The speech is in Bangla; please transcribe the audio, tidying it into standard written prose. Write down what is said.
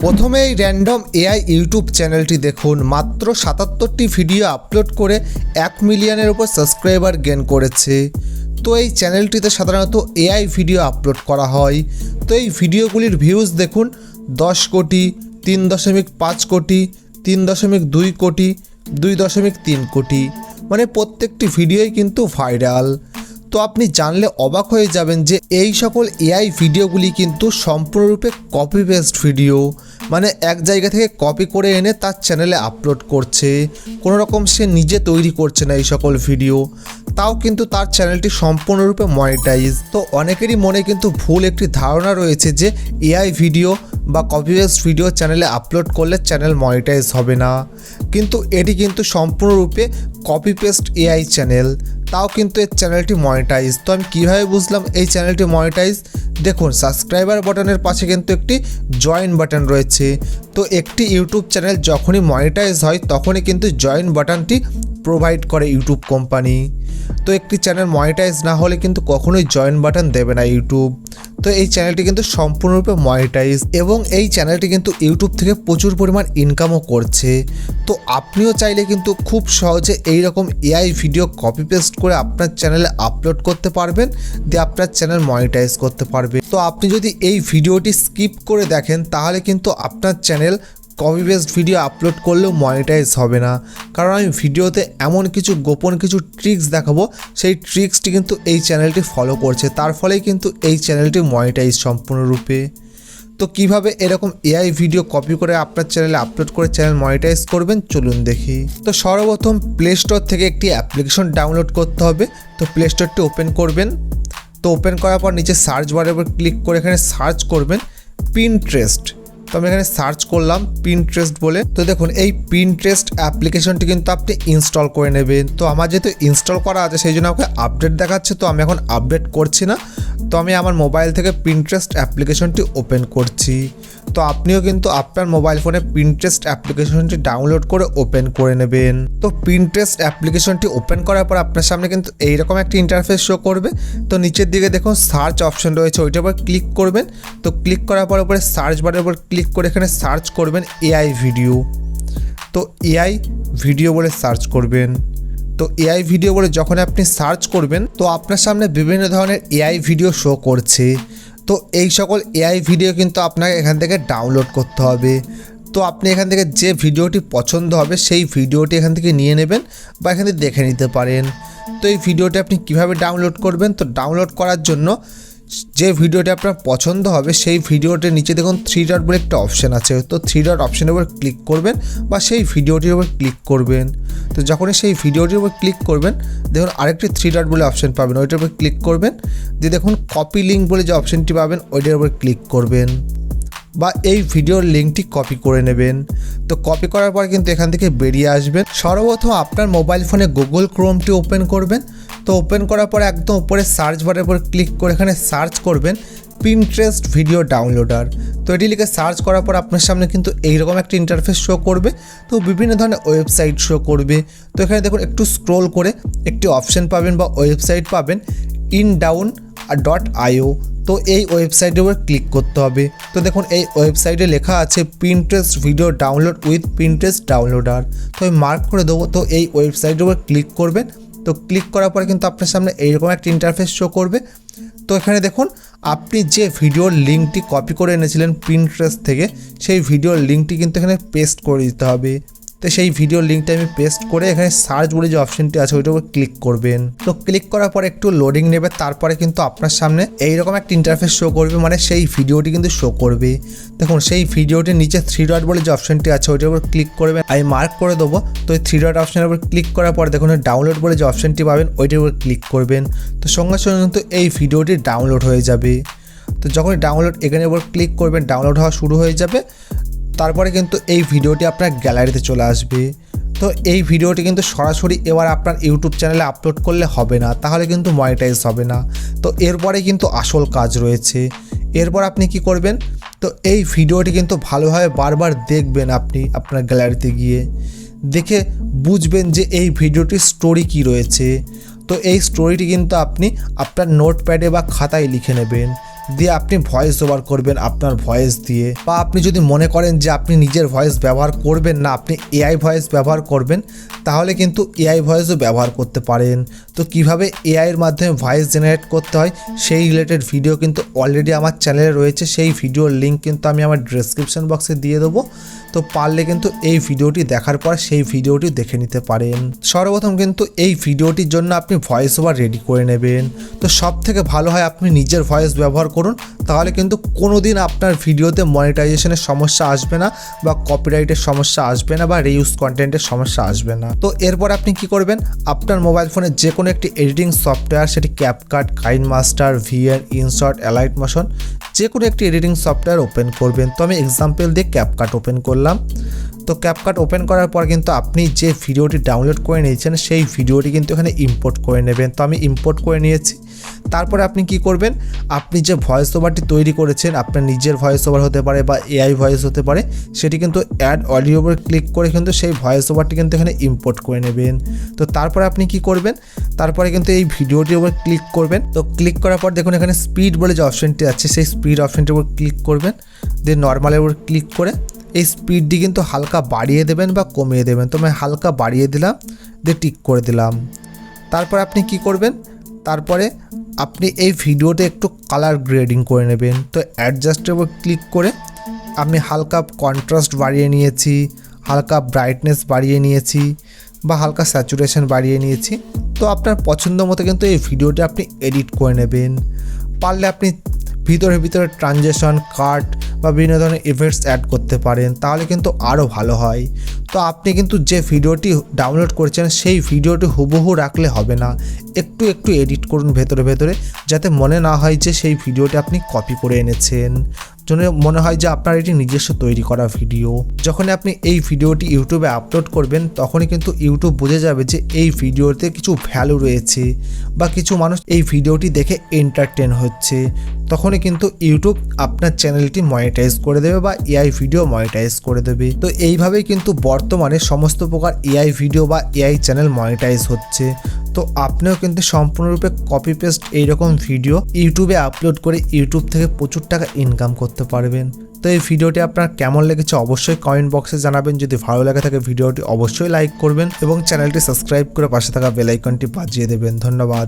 প্রথমেই র্যান্ডম এআই ইউটিউব চ্যানেলটি দেখুন, মাত্র 77টি ভিডিও আপলোড করে 1 মিলিয়নের উপর সাবস্ক্রাইবার গেইন করেছে। তো এই চ্যানেলটিতে সাধারণত এআই ভিডিও আপলোড করা হয়। তো এই ভিডিওগুলির ভিউজ দেখুন 10 কোটি, 3.5 কোটি, 3.2 কোটি, 2.3 কোটি, মানে প্রত্যেকটি ভিডিওই কিন্তু ভাইরাল। তো আপনি জানলে অবাক হয়ে যাবেন যে এই সকল এআই ভিডিওগুলি কিন্তু সম্পূর্ণরূপে কপি পেস্ট ভিডিও, মানে এক জায়গা থেকে কপি করে এনে তার চ্যানেলে আপলোড করছে। কোনো রকম সে নিজে তৈরি করছে না এই সকল ভিডিও, তাও কিন্তু তার চ্যানেলটি সম্পূর্ণরূপে মনিটাইজ। তো অনেকেরই মনে কিন্তু ভুল একটি ধারণা রয়েছে যে এআই ভিডিও বা কপি পেস্ট ভিডিও চ্যানেলে আপলোড করলে চ্যানেল মনিটাইজ হবে না, কিন্তু এটি কিন্তু সম্পূর্ণরূপে কপি পেস্ট এআই চ্যানেল, তাও কিন্তু এই চ্যানেলটি মনিটাইজ। তো আমি কীভাবে বুঝলাম এই চ্যানেলটি মনিটাইজ? দেখুন, সাবস্ক্রাইবার বাটনের পাশে কিন্তু একটি জয়েন বাটন রয়েছে। তো একটি ইউটিউব চ্যানেল যখনই মনিটাইজ হয় তখনই কিন্তু জয়েন বাটনটি প্রোভাইড করে ইউটিউব কোম্পানি। তো একটি চ্যানেল মনিটাইজ না হলে কিন্তু কখনোই জয়েন বাটন দেবে না ইউটিউব। তো এই চ্যানেলটি কিন্তু সম্পূর্ণরূপে মনিটাইজ এবং এই চ্যানেলটি কিন্তু ইউটিউব থেকে প্রচুর পরিমাণ ইনকামও করছে। তো আপনিও চাইলে কিন্তু খুব সহজে এই রকম এআই ভিডিও কপি পেস্ট করে আপনার চ্যানেলে আপলোড করতে পারবেন, দিয়ে আপনার চ্যানেল মনিটাইজ করতে পারবে। তো আপনি যদি এই ভিডিওটি স্কিপ করে দেখেন তাহলে কিন্তু আপনার channel copy paste video upload করলেও মনিটাইজ হবে না, কারণ আমি ভিডিওতে এমন কিছু গোপন কিছু ট্রিক্স দেখাবো, সেই ট্রিক্সটি কিন্তু এই চ্যানেলটি ফলো করছে, তার ফলেই কিন্তু এই চ্যানেলটি মনিটাইজ সম্পূর্ণরূপে। তো কিভাবে এরকম এআই ভিডিও কপি করে আপনার চ্যানেলে আপলোড করে চ্যানেল মনিটাইজ করবেন চলুন দেখি। তো সর্বপ্রথম প্লে স্টোর থেকে একটি অ্যাপ্লিকেশন ডাউনলোড করতে হবে। তো প্লে স্টোরটি ওপেন করবেন। তো ওপেন করার পর নিচে সার্চ বারের উপর ক্লিক করে এখানে সার্চ করবেন পিনট্রেস্ট। তো আমি এখানে সার্চ করলাম পিনট্রেস্ট বলে। তো দেখুন, এই পিনট্রেস্ট অ্যাপ্লিকেশনটি কিন্তু আপনি ইনস্টল করে নেবেন। তো আমার যেহেতু ইনস্টল করা আছে সেই জন্য আমাকে আপডেট দেখাচ্ছে, তো আমি এখন আপডেট করছি না। তো আমি আমার মোবাইল থেকে পিনট্রেস্ট অ্যাপ্লিকেশনটি ওপেন করছি। তো আপনিও কিন্তু আপনার মোবাইল ফোনে পিনট্রেস্ট অ্যাপ্লিকেশনটি ডাউনলোড করে ওপেন করে নেবেন। তো পিনট্রেস্ট অ্যাপ্লিকেশনটি ওপেন করার পর আপনার সামনে কিন্তু এইরকম একটি ইন্টারফেস শো করবে। তো নিচের দিকে দেখুন সার্চ অপশন রয়েছে, ওইটার উপর ক্লিক করবেন। তো ক্লিক করার পর উপরে সার্চ বারের উপর ক্লিক করে এখানে সার্চ করবেন এআই ভিডিও। তো এআই ভিডিও বলে সার্চ করবেন। তো এআই ভিডিও বলে যখন আপনি সার্চ করবেন তো আপনার সামনে বিভিন্ন ধরনের এআই ভিডিও শো করছে। তো এই সকল এআই ভিডিও কিন্তু আপনাকে এখান থেকে ডাউনলোড করতে হবে। তো আপনি এখান থেকে যে ভিডিওটি পছন্দ হবে সেই ভিডিওটি এখান থেকে নিয়ে নেবেন বা এখান থেকে দেখে নিতে পারেন। তো এই ভিডিওটি আপনি কিভাবে ডাউনলোড করবেন? তো ডাউনলোড করার জন্য যে ভিডিওটি আপনার পছন্দ হবে সেই ভিডিওটির নিচে দেখুন 3 ডট বলে একটা অপশান আছে। তো 3 ডট অপশানের উপর ক্লিক করবেন বা সেই ভিডিওটির উপর ক্লিক করবেন। তো যখনই সেই ভিডিওটির উপর ক্লিক করবেন দেখুন আরেকটি 3 ডট বলে অপশান পাবেন, ওইটার উপর ক্লিক করবেন। দিয়ে দেখুন কপি লিঙ্ক বলে যে অপশানটি পাবেন ওইটার উপর ক্লিক করবেন বা এই ভিডিওর লিঙ্কটি কপি করে নেবেন। তো কপি করার পর কিন্তু এখান থেকে বেরিয়ে আসবেন। সর্বপ্রথম আপনার মোবাইল ফোনে গুগল ক্রোমটি ওপেন করবেন। তো ওপেন করার পর একদম উপরে সার্চ বারের উপর ক্লিক করে এখানে সার্চ করবেন পিনট্রেস্ট ভিডিও ডাউনলোডার। তো এটি লিখে সার্চ করার পর আপনার সামনে কিন্তু এইরকম একটা ইন্টারফেস শো করবে। তো বিভিন্ন ধরনের ওয়েবসাইট শো করবে। তো এখানে দেখুন একটু স্ক্রোল করে একটি অপশান পাবেন বা ওয়েবসাইট পাবেন indown.io। তো এই ওয়েবসাইটের উপর ক্লিক করতে হবে। তো দেখুন এই ওয়েবসাইটে লেখা আছে পিনট্রেস্ট ভিডিও ডাউনলোড উইথ পিনট্রেস্ট ডাউনলোডার। তো আমি মার্ক করে দেবো। তো এই ওয়েবসাইটের উপর ক্লিক করবেন। তো ক্লিক করার পরে কিন্তু আপনার সামনে এইরকম একটা ইন্টারফেস শো করবে। তো এখানে দেখুন আপনি যে ভিডিওর লিঙ্কটি কপি করে এনেছিলেন পিনট্রেস্ট থেকে সেই ভিডিওর লিঙ্কটি কিন্তু এখানে পেস্ট করে দিতে হবে। তো সেই ভিডিওর লিঙ্কটা আমি পেস্ট করে এখানে সার্চ বলে যে অপশনটি আছে ওইটার উপর ক্লিক করবেন। তো ক্লিক করার পর একটু লোডিং নেবে, তারপরে কিন্তু আপনার সামনে এইরকম একটা ইন্টারফেস শো করবে, মানে সেই ভিডিওটি কিন্তু শো করবে। দেখুন সেই ভিডিওটির নিচে 3 ডট বলে যে অপশনটি আছে ওইটার উপর ক্লিক করবেন, আমি মার্ক করে দেবো। তো এই 3 ডট অপশনের উপর ক্লিক করার পর দেখুন ডাউনলোড বলে যে অপশনটি পাবেন ওইটার উপর ক্লিক করবেন। তো সঙ্গে সঙ্গে কিন্তু এই ভিডিওটি ডাউনলোড হয়ে যাবে। তো যখন ডাউনলোড এখানের উপর ক্লিক করবেন ডাউনলোড হওয়া শুরু হয়ে যাবে। তারপরে কিন্তু এই ভিডিওটি আপনার গ্যালারিতে চলে আসবে। তো এই ভিডিওটি কিন্তু সরাসরি এবার আপনার ইউটিউব চ্যানেলে আপলোড করলে হবে না, তাহলে কিন্তু মনিটাইজ হবে না। তো এরপরে কিন্তু আসল কাজ রয়েছে। এরপর আপনি কি করবেন? তো এই ভিডিওটি কিন্তু ভালোভাবে বারবার দেখবেন, আপনি আপনার গ্যালারিতে গিয়ে দেখে বুঝবেন যে এই ভিডিওটির স্টোরি কি রয়েছে। তো এই স্টোরিটি কিন্তু আপনি আপনার নোটপ্যাডে বা খাতায় লিখে নেবেন। দিয়ে আপনি ভয়েস ওভার করবেন আপনার ভয়েস দিয়ে। বা আপনি যদি মনে করেন যে আপনি নিজের ভয়েস ব্যবহার করবেন না, আপনি এআই ভয়েস ব্যবহার করবেন, তাহলে কিন্তু এআই ভয়েসও ব্যবহার করতে পারেন। তো কিভাবে এআইয়ের মাধ্যমে ভয়েস জেনারেট করতে হয় সেই রিলেটেড ভিডিও কিন্তু অলরেডি আমার চ্যানেলে রয়েছে। সেই ভিডিওর লিঙ্ক কিন্তু আমি আমার ডেসক্রিপশন বক্সে দিয়ে দেবো। তো পারলে কিন্তু এই ভিডিওটি দেখার পর সেই ভিডিওটি দেখে নিতে পারেন। সর্বপ্রথম কিন্তু এই ভিডিওটির জন্য আপনি ভয়েস ওভার রেডি করে নেবেন। তো সব থেকে ভালো হয় আপনি নিজের ভয়েস ব্যবহার করুন, তাহলে কিন্তু কোনো দিন আপনার ভিডিওতে মনিটাইজেশনের সমস্যা আসবে না, বা কপিরাইটের সমস্যা আসবে না, বা রিউজ কন্টেন্টের সমস্যা আসবে না। তো এরপর আপনি কি করবেন, আপনার মোবাইল ফোনে যে কোনো একটি এডিটিং সফটওয়্যার, সেটি CapCut, KineMaster, VN, InShot, allied motion, যে কোনো একটি এডিটিং সফটওয়্যার ওপেন করবেন। তো আমি এক্সাম্পল দিয়ে ক্যাপকাট ওপেন করলাম। তো ক্যাপকাট ওপেন করার পর কিন্তু আপনি যে ভিডিওটি ডাউনলোড করে নিয়েছেন সেই ভিডিওটি কিন্তু এখানে ইম্পোর্ট করে নেবেন। তো আমি ইম্পোর্ট করে নিয়েছি। তারপরে আপনি কি করবেন, আপনি যে ভয়েস ওভারটি তৈরি করেছেন, আপনার নিজের ভয়েস ওভার হতে পারে বা এআই ভয়েস হতে পারে, সেটি কিন্তু অ্যাড অডিও উপর ক্লিক করে কিন্তু সেই ভয়েস ওভারটি কিন্তু এখানে ইম্পোর্ট করে নেবেন। তো তারপরে আপনি কি করবেন, তারপরে কিন্তু এই ভিডিওটির উপর ক্লিক করবেন। তো ক্লিক করার পর দেখুন এখানে স্পিড বলে যে অপশনটি আছে, সেই স্পিড অপশনটির উপর ক্লিক করবেন। দিয়ে নর্মালের উপর ক্লিক করে এই স্পিডটি কিন্তু হালকা বাড়িয়ে দেবেন বা কমিয়ে দেবেন। তো আমি হালকা বাড়িয়ে দিলাম, দিয়ে টিক করে দিলাম। তারপর আপনি কি করবেন, তারপরে আপনি এই ভিডিওতে একটু কালার গ্রেডিং করে নেবেন। তো অ্যাডজাস্টের উপর ক্লিক করে আমি হালকা কন্ট্রাস্ট বাড়িয়ে নিয়েছি, হালকা ব্রাইটনেস বাড়িয়ে নিয়েছি, বা হালকা স্যাচুরেশন বাড়িয়ে নিয়েছি। তো আপনার পছন্দ মতো কিন্তু এই ভিডিওটা আপনি এডিট করে নেবেন। পারলে আপনি ভিতরে ভিতরে ট্রানজেকশন, কাট বা বিভিন্ন ধরনের ইফেক্টস অ্যাড করতে পারেন, তাহলে কিন্তু আরও ভালো হয়। তো আপনি কিন্তু যে ভিডিওটি ডাউনলোড করেছেন সেই ভিডিওটি হুবহু রাখলে হবে না, একটু একটু এডিট করুন ভেতরে ভেতরে, যাতে মনে না হয় যে সেই ভিডিওটি আপনি কপি করে এনেছেন, যেন মনে হয় যে আপনার এটি নিজস্ব তৈরি করা ভিডিও। যখন আপনি এই ভিডিওটি ইউটিউবে আপলোড করবেন তখনই কিন্তু ইউটিউব বুঝে যাবে যে এই ভিডিওতে কিছু ভ্যালু রয়েছে, বা কিছু মানুষ এই ভিডিওটি দেখে এন্টারটেন হচ্ছে, তখনই কিন্তু ইউটিউব আপনার চ্যানেলটি মনিটাইজ করে দেবে বা এআই ভিডিও মনিটাইজ করে দেবে। তো এইভাবেই কিন্তু বর্তমানে সমস্ত প্রকার এআই ভিডিও বা এআই চ্যানেল মনিটাইজ হচ্ছে। তো আপনিও কিন্তু সম্পূর্ণরূপে কপি পেস্ট এইরকম ভিডিও ইউটিউবে আপলোড করে ইউটিউব থেকে প্রচুর টাকা ইনকাম করতে পারবেন। তো এই ভিডিওটি আপনার কেমন লেগেছে অবশ্যই কমেন্ট বক্সে জানাবেন। যদি ভালো লাগে থাকে ভিডিওটি অবশ্যই লাইক করবেন এবং চ্যানেলটি সাবস্ক্রাইব করে পাশে থাকা বেল আইকনটি বাজিয়ে দেবেন। ধন্যবাদ।